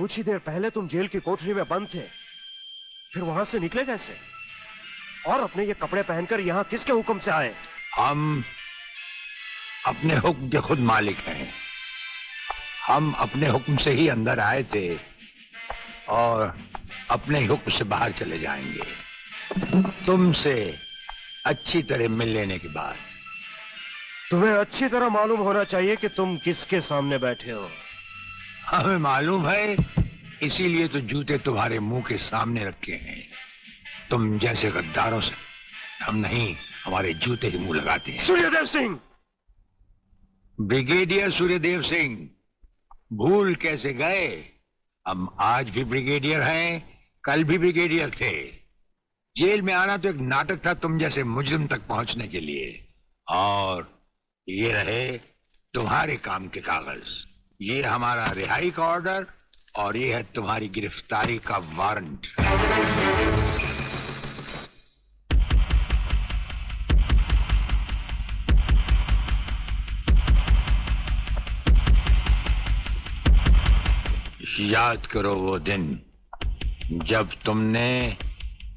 कुछ ही देर पहले तुम जेल की कोठरी में बंद थे, फिर वहां से निकले कैसे? और अपने ये कपड़े पहनकर यहाँ किसके हुक्म से आए? हम अपने हुक्म के खुद मालिक हैं। हम अपने हुक्म से ही अंदर आए थे और अपने हुक्म से बाहर चले जाएंगे। तुमसे अच्छी तरह मिल लेने के बाद। तुम्हें अच्छी तरह मालूम होना चाहिए कि तुम किसके सामने बैठे हो। हमें मालूम है, इसीलिए तो जूते तुम्हारे मुंह के सामने रखे हैं। तुम जैसे गद्दारों से हम नहीं, हमारे जूते ही मुंह लगाते हैं। सूर्यदेव सिंह! ब्रिगेडियर सूर्यदेव सिंह, भूल कैसे गए? हम आज भी ब्रिगेडियर हैं, कल भी ब्रिगेडियर थे। जेल में आना तो एक नाटक था तुम जैसे मुजरिम तक पहुंचने के लिए। और ये रहे तुम्हारे काम के कागज। ये हमारा रिहाई का ऑर्डर और ये है तुम्हारी गिरफ्तारी का वारंट। याद करो वो दिन जब तुमने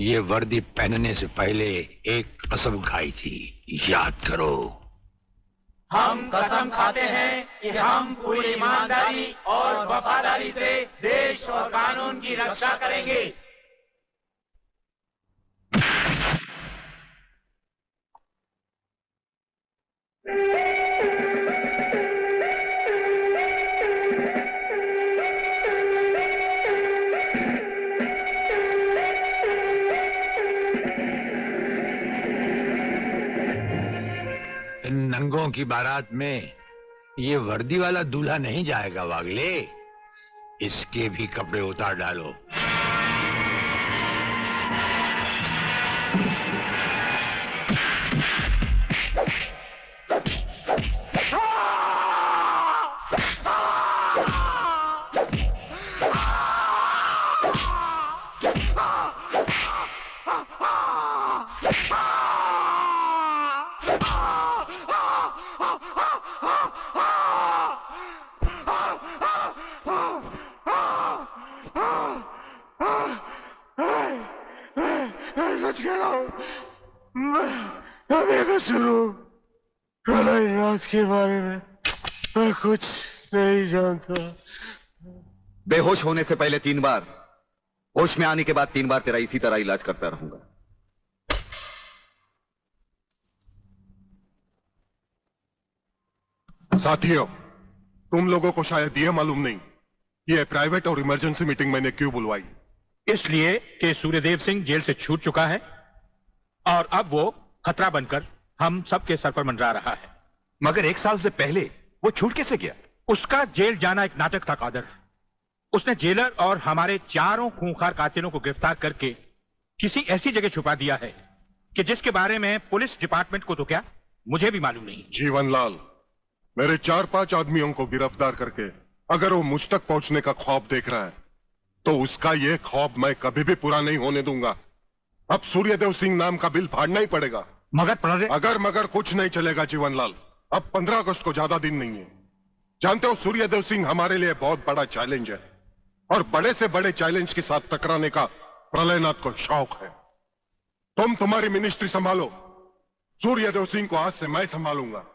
ये वर्दी पहनने से पहले एक कसम खाई थी। याद करो। हम कसम खाते हैं कि हम पूरी ईमानदारी और वफादारी से देश और कानून की रक्षा करेंगे। इन नंगों की बारात में ये वर्दी वाला दूल्हा नहीं जाएगा वागले। इसके भी कपड़े उतार डालो। सच कह रहा हूं, मैं बेकसूर हूं। प्रलयनाथ के बारे में मैं कुछ नहीं जानता। बेहोश होने से पहले 3 बार, होश में आने के बाद 3 बार तेरा इसी तरह इलाज करता रहूंगा। साथियों, तुम लोगों को शायद यह मालूम नहीं, ये प्राइवेट और इमरजेंसी मीटिंग मैंने क्यों बुलवाई। इसलिए कि सूर्यदेव सिंह जेल से छूट चुका है और अब वो खतरा बनकर हम सबके सर पर मंडरा रहा है। मगर 1 साल से पहले वो छूट कैसे गया? उसका जेल जाना एक नाटक था कादर। उसने जेलर और हमारे 4 खूंखार कातिलों को गिरफ्तार करके किसी ऐसी जगह छुपा दिया है कि जिसके बारे में पुलिस डिपार्टमेंट को तो क्या, मुझे भी मालूम नहीं। जीवनलाल, मेरे 4-5 आदमियों को गिरफ्तार करके अगर वो मुझ तक पहुंचने का ख्वाब देख रहा है तो उसका ये ख्वाब मैं कभी भी पूरा नहीं होने दूंगा। अब सूर्यदेव सिंह नाम का बिल फाड़ना ही पड़ेगा। अगर मगर कुछ नहीं चलेगा जीवनलाल। अब 15 अगस्त को ज्यादा दिन नहीं है। जानते हो, सूर्यदेव सिंह हमारे लिए बहुत बड़ा चैलेंज है और बड़े से बड़े चैलेंज के साथ टकराने का प्रलयनाथ को शौक है। तुम तुम्हारी मिनिस्ट्री संभालो, सूर्यदेव सिंह को आज से मैं संभालूंगा।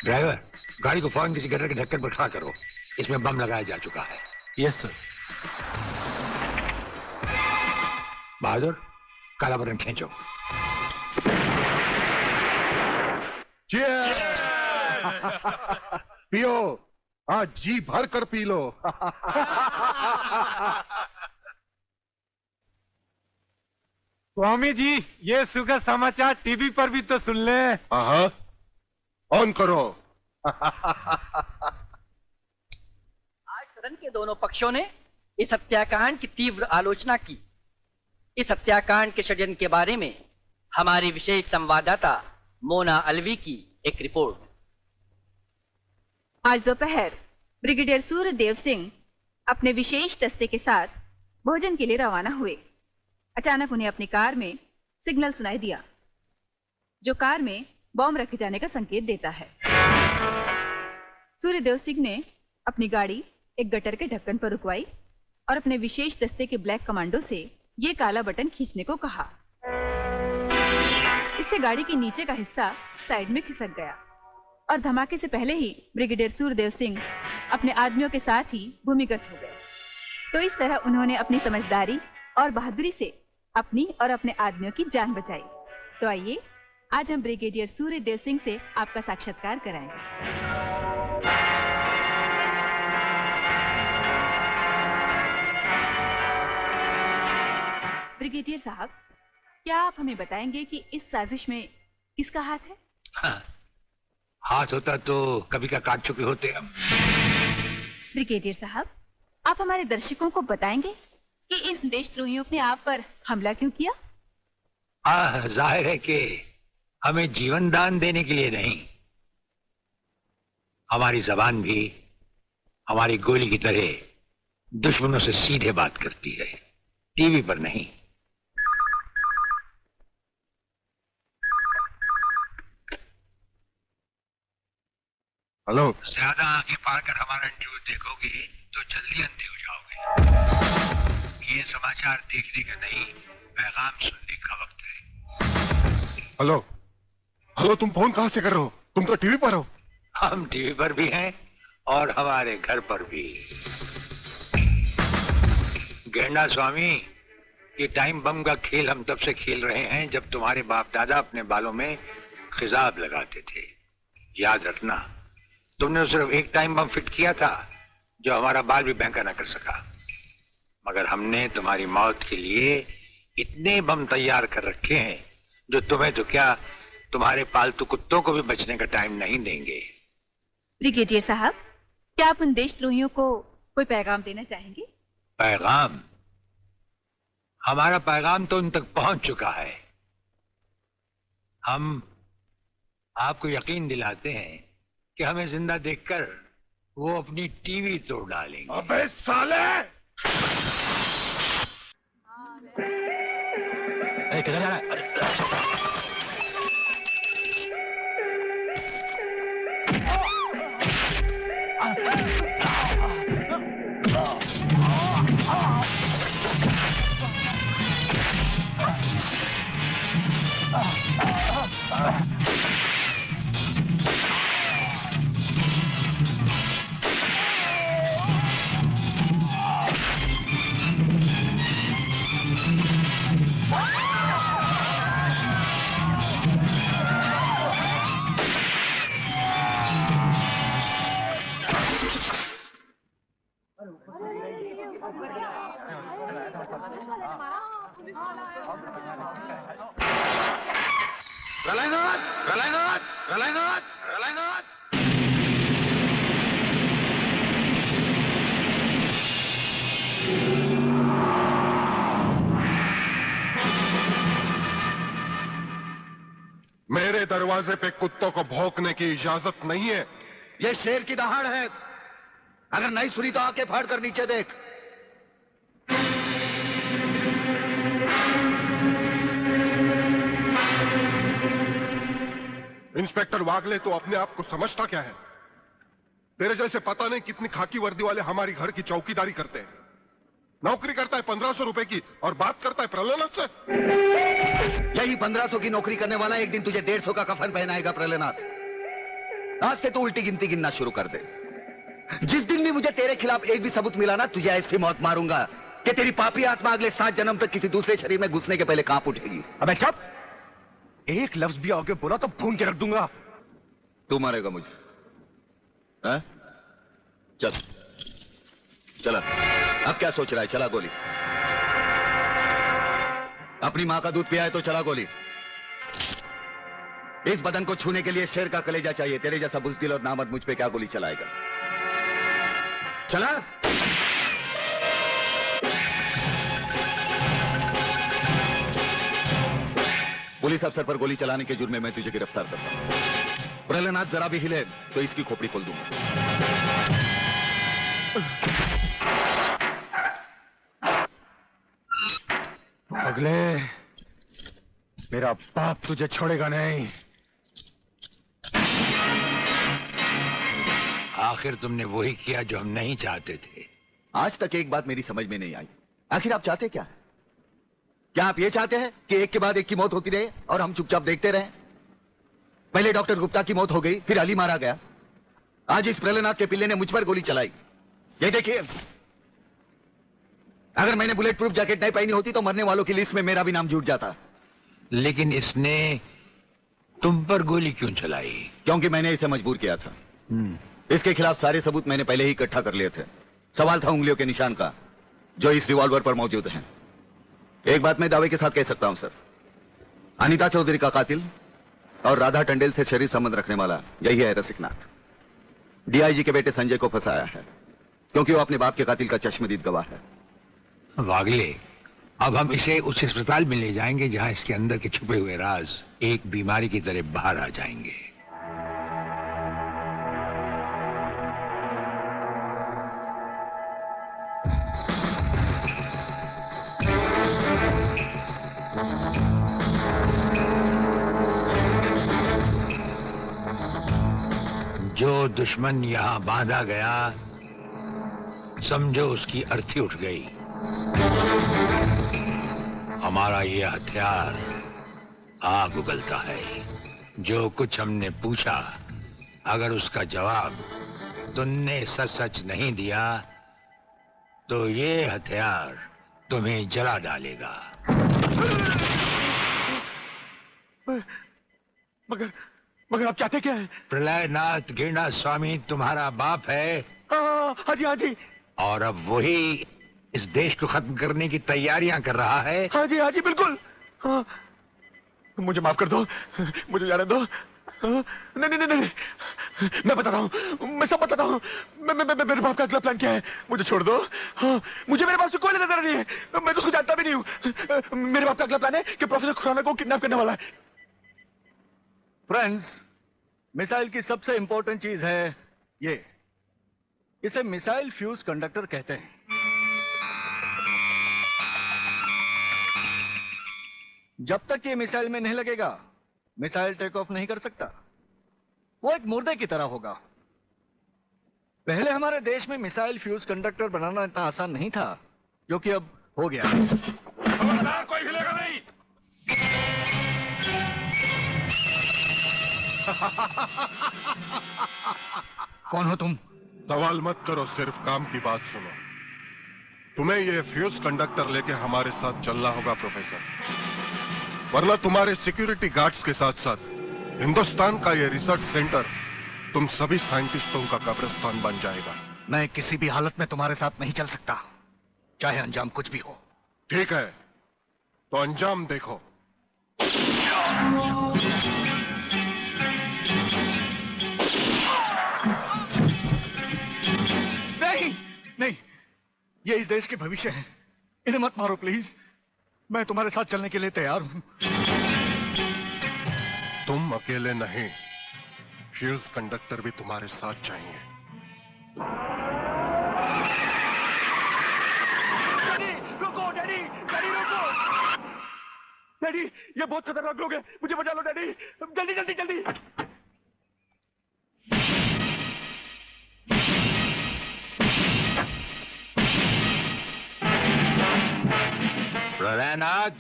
ड्राइवर, गाड़ी को फौरन किसी गटर के ढक्कन पर खड़ा करो। इसमें बम लगाया जा चुका है। Yes sir. बहादुर, काला बटन खींचो। पियो, आज जी भर कर पी लो। स्वामी जी, ये सुखद समाचार टीवी पर भी तो सुन ले। हाँ, ऑन करो। आज सदन के दोनों पक्षों ने इस हत्याकांड की तीव्र आलोचना की। इस हत्याकांड के षड्यंत्र के बारे में हमारी विशेष संवाददाता मोना अलवी की एक रिपोर्ट। आज दोपहर ब्रिगेडियर सूर्यदेव सिंह अपने विशेष दस्ते के साथ भोजन के लिए रवाना हुए। अचानक उन्हें अपनी कार में सिग्नल सुनाई दिया, जो कार में बॉम्ब रखे जाने का संकेत देता है। सूर्यदेव सिंह ने अपनी गाड़ी एक गटर के ढक्कन पर रुकवाई और अपने विशेष दस्ते के ब्लैक कमांडो से ये काला बटन खींचने को कहा। इससे गाड़ी के नीचे का हिस्सा साइड में खिसक गया और धमाके से पहले ही ब्रिगेडियर सूर्यदेव सिंह अपने आदमियों के साथ ही भूमिगत हो गए। तो इस तरह उन्होंने अपनी समझदारी और बहादुरी से अपनी और अपने आदमियों की जान बचाई। तो आइए आज हम ब्रिगेडियर सूर्यदेव सिंह से आपका साक्षात्कार कराएंगे। ब्रिगेडियर साहब, क्या आप हमें बताएंगे कि इस साजिश में किसका हाथ है? हाँ, हाथ होता तो कभी का काट चुके होते हम। ब्रिगेडियर साहब, आप हमारे दर्शकों को बताएंगे कि इन देशद्रोहियों ने आप पर हमला क्यों किया? जाहिर है कि हमें जीवन दान देने के लिए नहीं, हमारी जबान भी हमारी गोली की तरह दुश्मनों से सीधे बात करती है, टीवी पर नहीं। हेलो। ज्यादा आंखें फाड़ कर हमारा न्यूज देखोगे तो जल्दी अंधे हो जाओगे। ये समाचार देखने का नहीं, पैगाम सुनने का वक्त है। हेलो हेलो, तुम फोन कहां से कर रहे हो? तुम तो टीवी पर हो। हम टीवी पर भी हैं और हमारे घर पर भी। गेंडा स्वामी, ये टाइम बम का खेल हम तब से खेल रहे हैं जब तुम्हारे बाप दादा अपने बालों में खिजाब लगाते थे। याद रखना, तुमने सिर्फ एक टाइम बम फिट किया था जो हमारा बाल भी बैंका न कर सका, मगर हमने तुम्हारी मौत के लिए इतने बम तैयार कर रखे हैं जो तुम्हें तो क्या, तुम्हारे पालतू कुत्तों को भी बचने का टाइम नहीं देंगे। ब्रिगेडियर साहब, क्या आप उन देशद्रोहियों को कोई पैगाम देना चाहेंगे? पैगाम? हमारा पैगाम तो उन तक पहुंच चुका है। हम आपको यकीन दिलाते हैं कि हमें जिंदा देखकर वो अपनी टीवी तोड़ डालेंगे। अबे साले! किधर जा रहा है? मेरे दरवाजे पे कुत्तों को भौंकने की इजाजत नहीं है। ये शेर की दहाड़ है। अगर नहीं सुनी तो आके फाड़ कर नीचे देख। इंस्पेक्टर वागले, तो अपने आप को समझता क्या है? तेरे जैसे पता नहीं कितनी खाकी वर्दी वाले हमारी घर की चौकीदारी करते हैं। नौकरी करता है 1500 रुपए की और बात करता है प्रहलाद से। यही 1500 की नौकरी करने वाला एक दिन तुझे 150 का कफन पहनाएगा प्रहलाद। आज से तू उल्टी गिनती गिनना शुरू कर दे। जिस दिन भी मुझे तेरे खिलाफ एक भी सबूत मिला ना, तुझे ऐसी मौत मारूंगा कि तेरी पापी आत्मा अगले 7 जन्म तक किसी दूसरे शरीर में घुसने के पहले कांप उठेगी। अबे चुप! एक लफ्ज भी आगे बोला तो भून के रख दूंगा। तू मारेगा मुझे? है? चल चला, अब क्या सोच रहा है? चला गोली। अपनी मां का दूध पिया है तो चला गोली। इस बदन को छूने के लिए शेर का कलेजा चाहिए। तेरे जैसा बुज़दिल और नामर्द मुझ पे क्या गोली चलाएगा? चला। पुलिस अफसर पर गोली चलाने के जुर्म में मैं तुझे गिरफ्तार करता हूं। प्रहलाद जरा भी हिले तो इसकी खोपड़ी खोल दूंगा। अगले मेरा बाप तुझे छोड़ेगा नहीं। आखिर तुमने वही किया जो हम नहीं चाहते थे। आज तक एक बात मेरी समझ में नहीं आई, आखिर आप चाहते क्या है? क्या आप ये चाहते हैं कि एक के बाद एक की मौत होती रहे और हम चुपचाप देखते रहें? पहले डॉक्टर गुप्ता की मौत हो गई, फिर अली मारा गया, आज इस प्रहलाद के पिल्ले ने मुझ पर गोली चलाई। ये देखिए, अगर मैंने बुलेट प्रूफ जैकेट नहीं पहनी होती तो मरने वालों की लिस्ट में मेरा भी नाम जुड़ जाता। लेकिन इसने तुम पर गोली क्यों चलाई? क्योंकि मैंने इसे मजबूर किया था। इसके खिलाफ सारे सबूत मैंने पहले ही इकट्ठा कर लिए थे। सवाल था उंगलियों के निशान का, जो इस रिवॉल्वर पर मौजूद हैं। एक बात मैं दावे के साथ कह सकता हूं सर, अनीता चौधरी का कातिल और राधा टंडेल से शरीर संबंध रखने वाला यही है रसिकनाथ। डीआईजी के बेटे संजय को फंसाया है क्योंकि वो अपने बाप के कातिल का चश्मदीद गवाह है। वागले, अब हम इसे उस अस्पताल में ले जाएंगे जहां इसके अंदर के छुपे हुए राज एक बीमारी की तरह बाहर आ जाएंगे। जो दुश्मन यहां बांधा गया, समझो उसकी अर्थी उठ गई। हमारा ये हथियार आग उगलता है। जो कुछ हमने पूछा, अगर उसका जवाब तुमने सच सच नहीं दिया तो ये हथियार तुम्हें जला डालेगा। मगर आप चाहते क्या है? प्रलयनाथ गिरना स्वामी तुम्हारा बाप है। हाँ जी, हाँ जी। और अब वही इस देश को खत्म करने की तैयारियां कर रहा है। हाँ जी बिल्कुल। हाँ, मुझे माफ कर दो, मुझे जाने दो। नहीं, मैं बता रहा हूँ, मैं सब बताता हूँ। मेरे बाप का अगला प्लान क्या है? मुझे छोड़ दो। हाँ, मुझे मेरे बाप से कोई लेना देना नहीं है, मैं तो उसको जानता भी नहीं हूँ। मेरे बाप का अगला प्लान है कि प्रोफेसर खुराना को किडनैप करने वाला है। फ्रेंड्स, मिसाइल की सबसे इंपॉर्टेंट चीज है ये, इसे मिसाइल फ्यूज कंडक्टर कहते हैं। जब तक ये मिसाइल में नहीं लगेगा, मिसाइल टेक ऑफ नहीं कर सकता। वो एक मुर्दे की तरह होगा। पहले हमारे देश में मिसाइल फ्यूज कंडक्टर बनाना इतना आसान नहीं था, जो कि अब हो गया। खबरदार, कोई हिलेगा नहीं। कौन हो तुम? सवाल मत करो, सिर्फ काम की बात सुनो। तुम्हें ये फ्यूज कंडक्टर लेके हमारे साथ चलना होगा प्रोफेसर, वरना तुम्हारे सिक्योरिटी गार्ड्स के साथ साथ हिंदुस्तान का ये रिसर्च सेंटर तुम सभी साइंटिस्टों का कब्रिस्तान बन जाएगा। मैं किसी भी हालत में तुम्हारे साथ नहीं चल सकता, चाहे अंजाम कुछ भी हो। ठीक है, तो अंजाम देखो। नहीं, ये इस देश के भविष्य है। इन्हें मत मारो प्लीज। मैं तुम्हारे साथ चलने के लिए तैयार हूं। तुम अकेले नहीं, फ्यूज कंडक्टर भी तुम्हारे साथ चाहिए। रुको डैडी, रुको। डैडी, ये बहुत खतरनाक लोग हैं, मुझे बचा लो डैडी, जल्दी। प्रलयनाथ,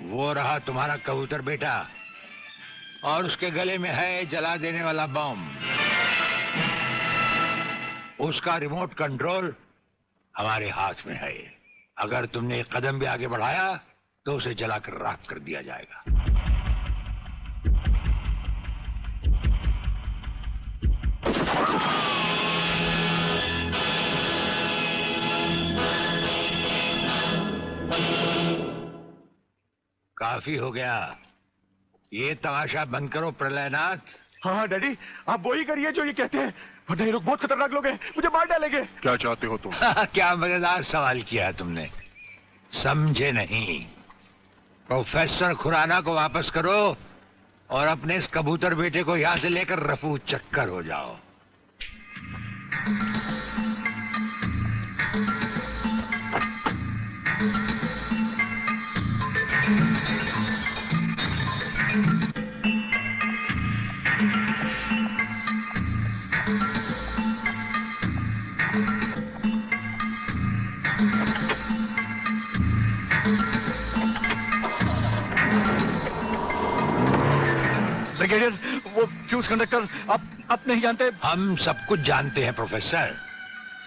वो रहा तुम्हारा कबूतर बेटा। और उसके गले में है जला देने वाला बम। उसका रिमोट कंट्रोल हमारे हाथ में है। अगर तुमने एक कदम भी आगे बढ़ाया तो उसे जलाकर राख कर दिया जाएगा। काफी हो गया, ये तमाशा बंद करो प्रलयनाथ। हाँ डैडी, आप वो ही करिए जो ये कहते हैं, वरना ये लोग बहुत खतरनाक लोग हैं, मुझे मार डालेंगे। क्या चाहते हो तुम? क्या मजेदार सवाल किया है तुमने, समझे नहीं। प्रोफेसर खुराना को वापस करो और अपने इस कबूतर बेटे को यहां से लेकर रफू चक्कर हो जाओ। ब्रिगेडियर, वो फ्यूज कंडक्टर आप नहीं जानते? हम सब कुछ जानते हैं प्रोफेसर।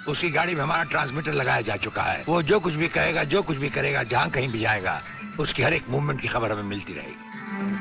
उसकी गाड़ी में हमारा ट्रांसमीटर लगाया जा चुका है। वो जो कुछ भी कहेगा, जो कुछ भी करेगा, जहां कहीं भी जाएगा, उसकी हर एक मूवमेंट की खबर हमें मिलती रहेगी।